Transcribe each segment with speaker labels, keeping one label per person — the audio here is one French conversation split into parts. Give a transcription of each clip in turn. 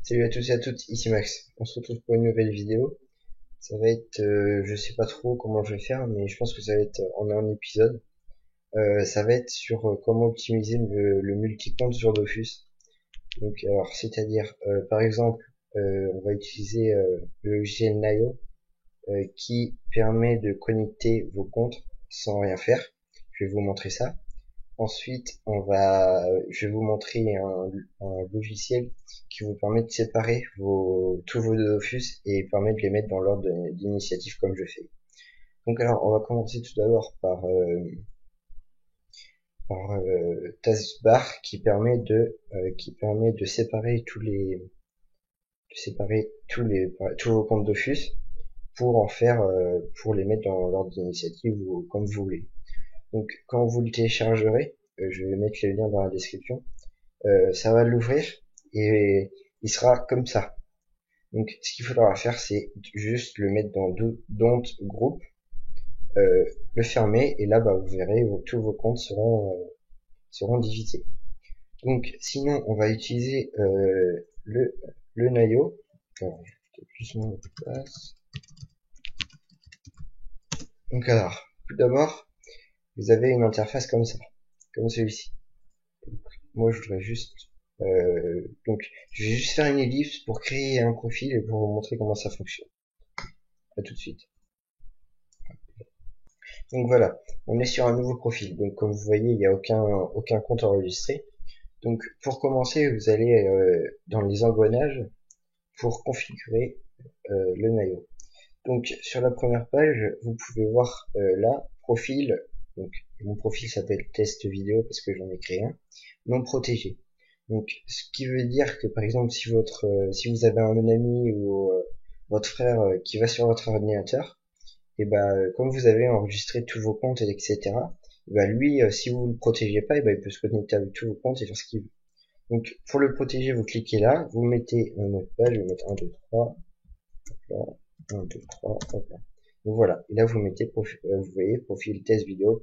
Speaker 1: Salut à tous et à toutes, ici Max. On se retrouve pour une nouvelle vidéo. Ça va être, je sais pas trop comment je vais faire, mais je pense que ça va être en un épisode. Ça va être sur comment optimiser le multi-compte sur Dofus. Donc, alors, c'est-à-dire, par exemple, on va utiliser le logiciel Nayo qui permet de connecter vos comptes sans rien faire. Je vais vous montrer ça. Ensuite, je vais vous montrer un logiciel qui vous permet de séparer tous vos Dofus et permet de les mettre dans l'ordre d'initiative comme je fais. Donc alors, on va commencer tout d'abord par Taskbar qui permet de séparer tous vos comptes Dofus pour les mettre dans l'ordre d'initiative ou comme vous voulez. Donc quand vous le téléchargerez, je vais mettre le lien dans la description, ça va l'ouvrir et il sera comme ça. Donc ce qu'il faudra faire, c'est juste le mettre dans Don't Group, le fermer et là vous verrez tous vos comptes seront divisés. Donc sinon on va utiliser le Nayo. Alors, plus mon mot de passe. Donc alors, tout d'abord, vous avez une interface comme ça, comme celui-ci. Moi je voudrais juste donc je vais juste faire une ellipse pour créer un profil et pour vous montrer comment ça fonctionne. À tout de suite. Donc voilà, on est sur un nouveau profil. Donc comme vous voyez, il n'y a aucun compte enregistré. Donc pour commencer, vous allez dans les engrenages pour configurer le Nayo. Donc sur la première page, vous pouvez voir là, profil. Donc mon profil s'appelle test vidéo parce que j'en ai créé un, non protégé. Donc ce qui veut dire que par exemple si vous avez un ami ou votre frère qui va sur votre ordinateur, et comme vous avez enregistré tous vos comptes etc. Lui si vous le protégez pas, il peut se connecter avec tous vos comptes et faire ce qu'il veut. Donc pour le protéger, vous cliquez là, vous mettez un mot de passe, je vais mettre 1 2 3 là, 1 2 3 hop là. Donc voilà, et là vous mettez vous voyez profil test vidéo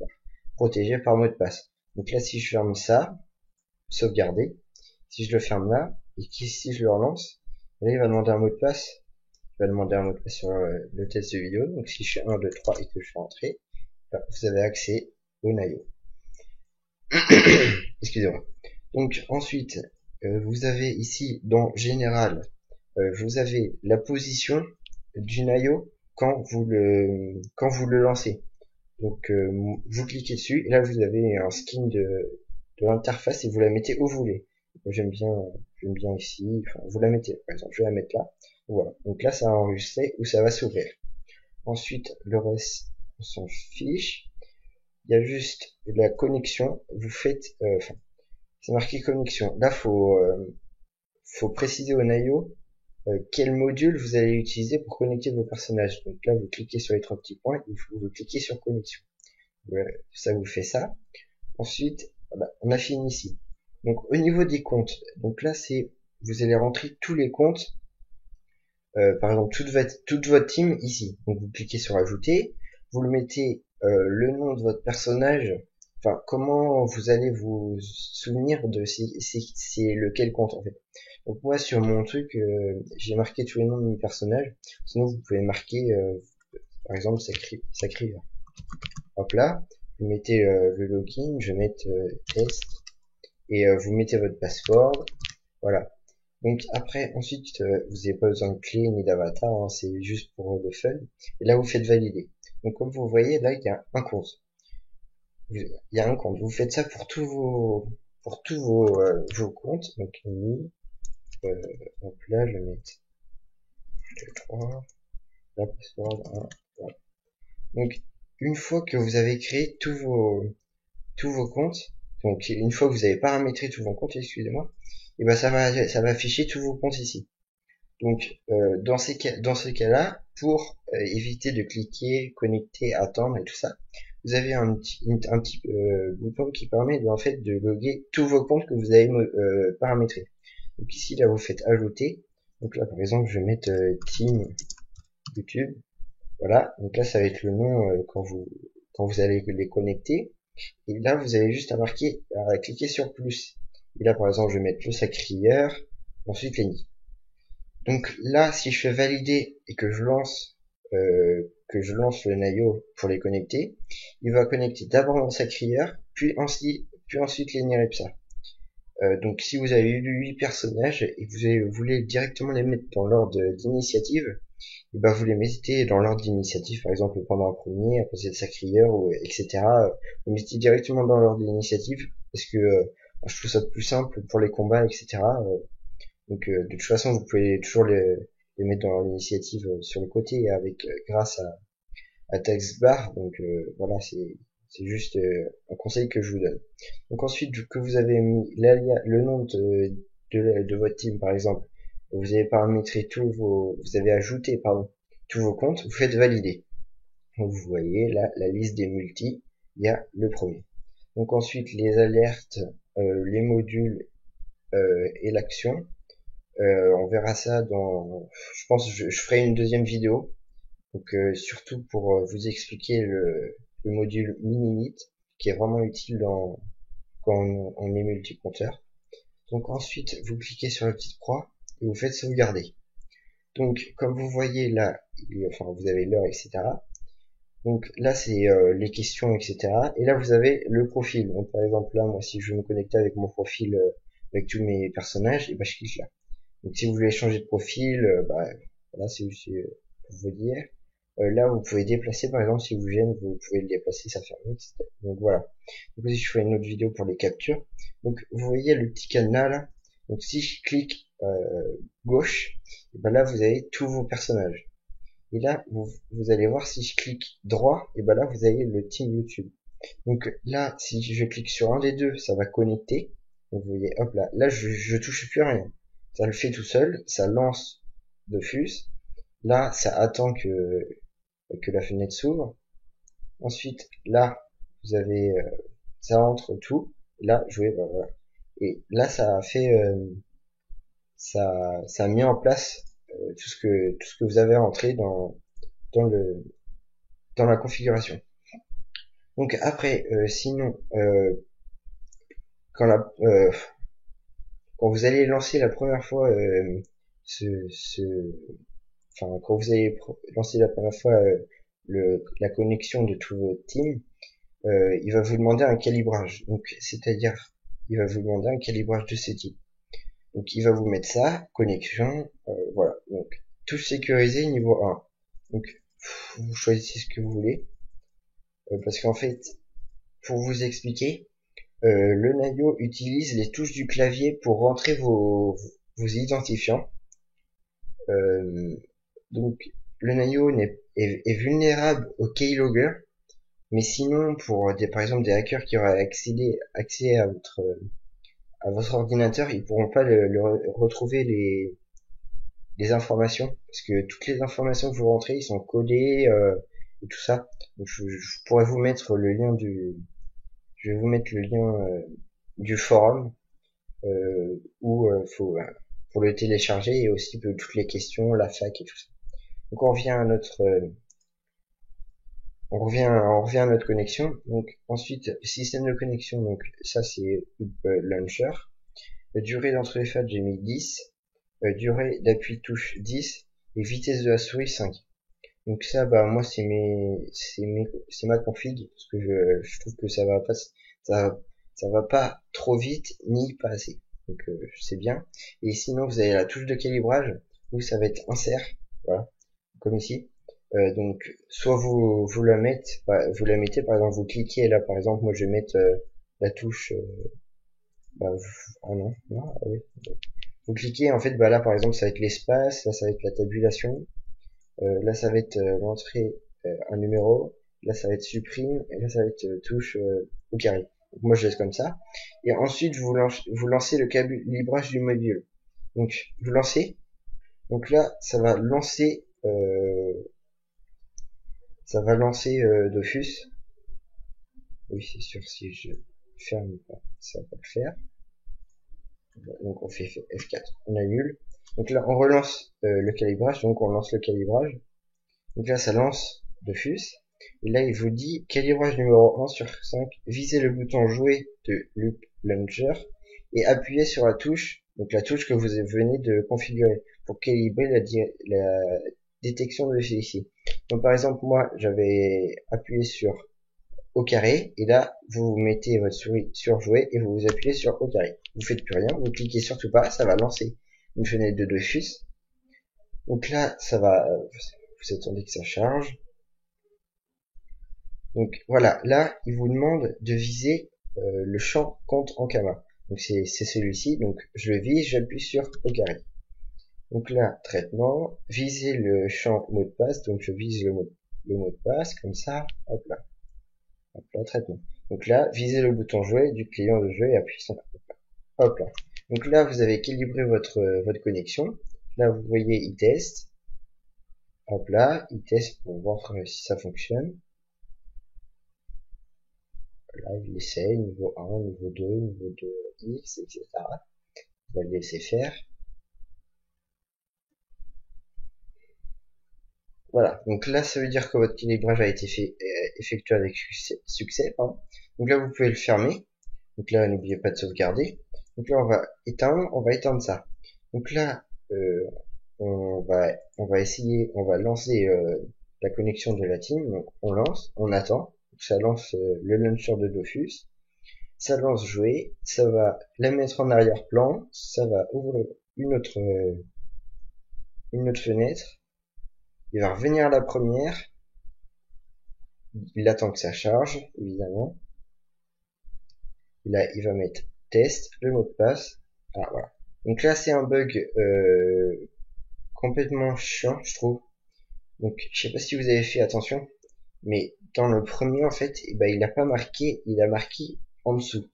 Speaker 1: protégé par mot de passe. Donc là si je ferme ça, sauvegarder. Si je le ferme là, et si je le relance, là il va demander un mot de passe. Il va demander un mot de passe sur le test de vidéo. Donc si je fais 1, 2, 3 et que je fais entrer, là, vous avez accès au Nayo. Excusez-moi. Donc ensuite, vous avez ici dans Général, vous avez la position du Nayo quand vous le lancez. Donc vous cliquez dessus et là vous avez un skin de l'interface et vous la mettez où vous voulez. J'aime bien ici, enfin vous la mettez par exemple, je vais la mettre là. Voilà. Donc là ça a enregistré ou ça va s'ouvrir. Ensuite le reste on s'en fiche. Il y a juste la connexion, vous faites c'est marqué connexion. Là faut préciser au Nayo quel module vous allez utiliser pour connecter vos personnages. Donc là vous cliquez sur les trois petits points et vous cliquez sur connexion. Ça vous fait ça. Ensuite, voilà, on a fini ici. Donc au niveau des comptes, donc là vous allez rentrer tous les comptes, par exemple toute votre team ici. Donc vous cliquez sur ajouter, vous le mettez le nom de votre personnage, enfin comment vous allez vous souvenir de c'est lequel compte en fait. Donc moi sur mon truc, j'ai marqué tous les noms de mes personnages. Sinon vous pouvez marquer, par exemple Sacriva. Hop là, vous mettez le login, je vais mettre test et vous mettez votre password. Voilà. Donc après, ensuite, vous n'avez pas besoin de clé ni d'avatar, hein, c'est juste pour le fun. Et là, vous faites valider. Donc comme vous voyez, là, il y a un compte. Il y a un compte. Vous faites ça pour tous vos comptes. Donc hop là, je vais mettre 2, 3, la password 1, voilà. Donc une fois que vous avez créé tous vos comptes, donc une fois que vous avez paramétré tous vos comptes, excusez-moi, et ça va afficher tous vos comptes ici. Donc dans ces cas-là, pour éviter de cliquer, connecter, attendre et tout ça, vous avez un petit bouton qui permet en fait de loguer tous vos comptes que vous avez paramétrés. Donc ici là vous faites ajouter. Donc là par exemple je vais mettre Team YouTube. Voilà, donc là ça va être le nom quand vous allez les connecter. Et là vous avez juste à cliquer sur plus. Et là par exemple je vais mettre le sacrieur, ensuite les nids. Donc là, si je fais valider et que je lance le Nayo pour les connecter, il va connecter d'abord mon sacrieur, puis ensuite les Nerepsa. Donc si vous avez eu 8 personnages et que vous voulez directement les mettre dans l'ordre d'initiative, et ben vous les mettez dans l'ordre d'initiative, par exemple prendre un premier, après c'est le sacrieur, ou, etc. Vous mettez directement dans l'ordre d'initiative, parce que je trouve ça plus simple pour les combats, etc. Donc de toute façon vous pouvez toujours les mettre dans l'ordre d'initiative sur le côté avec grâce à text bar. Donc voilà, c'est juste un conseil que je vous donne. Donc ensuite que vous avez mis le nom de votre team par exemple, vous avez paramétré vous avez ajouté pardon tous vos comptes, vous faites valider. Donc vous voyez là la liste des multis, il y a le premier. Donc ensuite les alertes, les modules et l'action. On verra ça je pense que je ferai une deuxième vidéo. Donc surtout pour vous expliquer le module Minimit qui est vraiment utile quand on est multi-compteur. Donc ensuite vous cliquez sur la petite croix et vous faites sauvegarder. Donc comme vous voyez là, enfin vous avez l'heure, etc. Donc là c'est les questions, etc. Et là vous avez le profil. Donc par exemple là, moi si je veux me connecter avec mon profil avec tous mes personnages, et ben je clique là. Donc si vous voulez changer de profil, voilà, c'est pour vous dire. Là, vous pouvez déplacer, par exemple, si vous gêne, vous pouvez le déplacer, ça ferme, etc. Donc voilà. Donc si je fais une autre vidéo pour les captures. Donc vous voyez le petit cadenas là. Donc si je clique gauche, et ben là vous avez tous vos personnages. Et là, vous allez voir si je clique droit, et ben là vous avez le team YouTube. Donc là, si je clique sur un des deux, ça va connecter. Donc vous voyez, hop là, là je touche plus à rien. Ça le fait tout seul, ça lance Dofus. Là, ça attend que la fenêtre s'ouvre. Ensuite, là, vous avez, ça entre tout. Là, jouer, ben voilà. Et là, ça a fait, ça a mis en place tout ce que vous avez entré dans le, dans la configuration. Donc après, sinon, quand la, quand vous allez lancer la première fois ce, ce, enfin quand vous allez lancer la première fois la connexion de tout votre team, il va vous demander un calibrage. Donc c'est-à-dire, il va vous demander un calibrage de ce type. Donc il va vous mettre ça, connexion, voilà. Donc touche sécurisée niveau 1. Donc vous choisissez ce que vous voulez, parce qu'en fait, pour vous expliquer, le Nayo utilise les touches du clavier pour rentrer vos identifiants. Donc le Nayo est vulnérable au keylogger, mais sinon pour par exemple des hackers qui auraient accès à votre ordinateur, ils pourront pas retrouver les informations, parce que toutes les informations que vous rentrez, ils sont codées et tout ça. Donc je pourrais vous mettre le lien je vais vous mettre le lien du forum où faut pour le télécharger, et aussi toutes les questions, la fac et tout ça. Donc on revient à notre connexion. Donc ensuite système de connexion, donc ça c'est launcher. Durée d'entre les FAT j'ai mis 10, durée d'appui touche 10 et vitesse de la souris 5. Donc ça moi c'est ma config, parce que je trouve que ça va pas trop vite ni pas assez. Donc c'est bien. Et sinon vous avez la touche de calibrage où ça va être insert, voilà, comme ici. Donc soit vous la mettez, par exemple, vous cliquez là, par exemple moi je vais mettre la touche ah non, ah oui. Vous cliquez, en fait là par exemple ça va être l'espace, là ça va être la tabulation, là ça va être l'entrée un numéro, là ça va être supprime, et là ça va être touche au carré. Donc moi je laisse comme ça. Et ensuite vous lancez le calibrage du module. Donc vous lancez, donc là ça va lancer Dofus. Oui c'est sûr, si je ferme pas, ça va pas le faire. Donc on fait F4, on annule. Donc là on relance le calibrage, donc on lance le calibrage. Donc là ça lance Dofus. Et là il vous dit calibrage numéro 1 sur 5, visez le bouton jouer de Loop Launcher et appuyez sur la touche donc la touche que vous venez de configurer pour calibrer la détection de celui-ci. Donc par exemple, moi j'avais appuyé sur au carré, et là vous mettez votre souris sur jouer et vous appuyez sur au carré. Vous faites plus rien, vous cliquez surtout pas, ça va lancer une fenêtre de Dofus. Donc là ça va, vous attendez que ça charge. Donc voilà, là il vous demande de viser le champ compte en Kama. Donc c'est celui-ci, donc je le vise, j'appuie sur au carré. Donc là, traitement, viser le champ mot de passe, donc je vise le mot de passe, comme ça, hop là, traitement. Donc là, visez le bouton jouer du client de jeu et appuyez sur hop là. Donc là, vous avez calibré votre connexion. Là, vous voyez e-test. Hop là, e-test pour voir si ça fonctionne. Là, il essaye, niveau 1, niveau 2, niveau 2X, etc. On va le laisser faire. Voilà, donc là ça veut dire que votre calibrage a été effectué avec succès. Pardon. Donc là vous pouvez le fermer. Donc là n'oubliez pas de sauvegarder. Donc là on va éteindre ça. Donc là on va essayer, on va lancer la connexion de la team. Donc on lance, on attend. Donc ça lance le launcher de Dofus. Ça lance jouer, ça va la mettre en arrière-plan, ça va ouvrir une autre fenêtre. Il va revenir à la première. Il attend que ça charge, évidemment. Là, il va mettre test, le mot de passe. Ah, voilà. Donc là, c'est un bug complètement chiant, je trouve. Donc, je sais pas si vous avez fait attention, mais dans le premier, en fait, eh ben, il a pas marqué, il a marqué en dessous.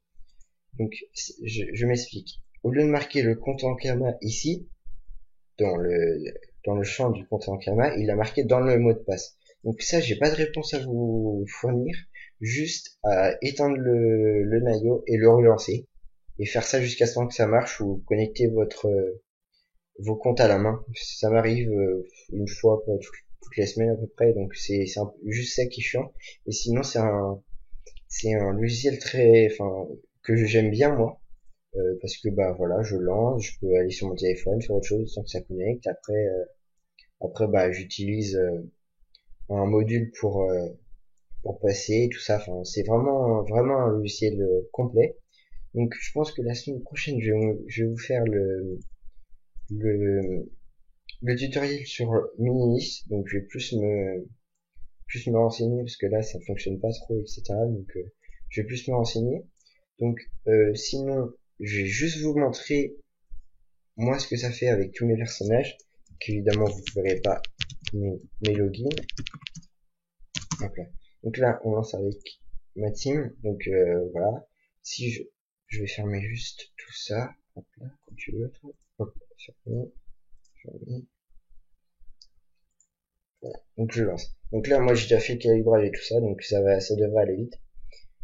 Speaker 1: Donc, je m'explique. Au lieu de marquer le compte en Kama ici, dans le champ du compte en Kama, il a marqué dans le mot de passe. Donc ça, j'ai pas de réponse à vous fournir, juste à éteindre le Nayo et le relancer, et faire ça jusqu'à ce que ça marche, ou connecter vos comptes à la main. Ça m'arrive une fois toutes les semaines à peu près, donc c'est juste ça qui est chiant. Et sinon, c'est un logiciel que j'aime bien moi, parce que bah voilà, je lance, je peux aller sur mon téléphone, faire autre chose sans que ça connecte. Après bah j'utilise un module pour passer tout ça. Enfin, c'est vraiment un logiciel complet. Donc je pense que la semaine prochaine, je vais vous faire le, le tutoriel sur Minimis. Donc je vais plus me renseigner parce que là ça fonctionne pas trop, etc. Donc je vais plus me renseigner. Donc sinon, je vais juste vous montrer moi ce que ça fait avec tous mes personnages. Qu'évidemment vous ne verrez pas mes logins. Hop là. Donc là, on lance avec ma team. Donc voilà. Si je vais fermer juste tout ça. Hop là, quand tu veux. Hop, fermer. Voilà. Donc je lance. Donc là, moi j'ai déjà fait le calibrage et tout ça, donc ça devrait aller vite.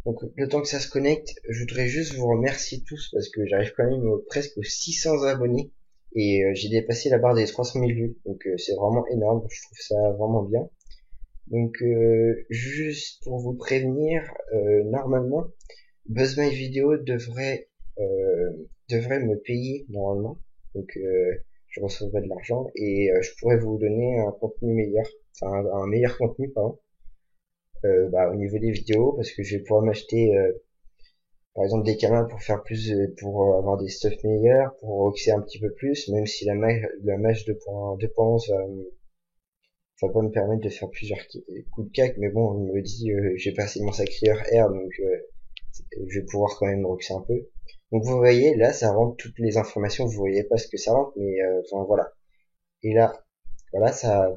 Speaker 1: Donc le temps que ça se connecte, je voudrais juste vous remercier tous parce que j'arrive quand même presque aux 600 abonnés et j'ai dépassé la barre des 300 000 vues. Donc c'est vraiment énorme. Je trouve ça vraiment bien. Donc juste pour vous prévenir, normalement BuzzMyVideo devrait me payer normalement. Donc je recevrai de l'argent et je pourrais vous donner un contenu meilleur, enfin un meilleur contenu pardon, au niveau des vidéos, parce que je vais pouvoir m'acheter par exemple des caméras pour faire plus, pour avoir des stuff meilleurs, pour roxer un petit peu plus, même si la mage 2.11 va pas me permettre de faire plusieurs coups de cac, mais bon, il me dit j'ai passé mon sacrieur R, donc je vais pouvoir quand même roxer un peu. Donc vous voyez, là ça rentre toutes les informations, vous voyez pas ce que ça rentre, mais enfin voilà. Et là, voilà, ça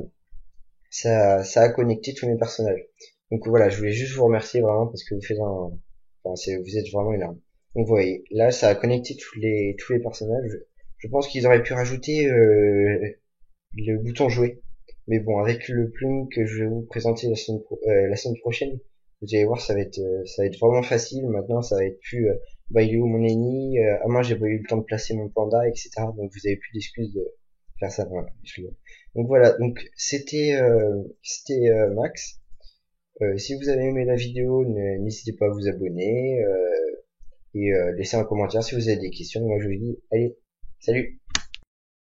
Speaker 1: a connecté tous mes personnages. Donc voilà, je voulais juste vous remercier vraiment parce que vous êtes vraiment énorme. Donc vous voyez, là ça a connecté tous les personnages. Je pense qu'ils auraient pu rajouter le bouton jouer. Mais bon, avec le plugin que je vais vous présenter la semaine prochaine, vous allez voir, ça va être vraiment facile. Maintenant, ça va être plus bah il est où mon ennemi, moi j'ai pas eu le temps de placer mon panda, etc. Donc vous avez plus d'excuses de faire ça. Voilà, donc voilà, donc c'était Max. Si vous avez aimé la vidéo, n'hésitez pas à vous abonner et laisser un commentaire si vous avez des questions. Moi je vous dis, allez, Salut!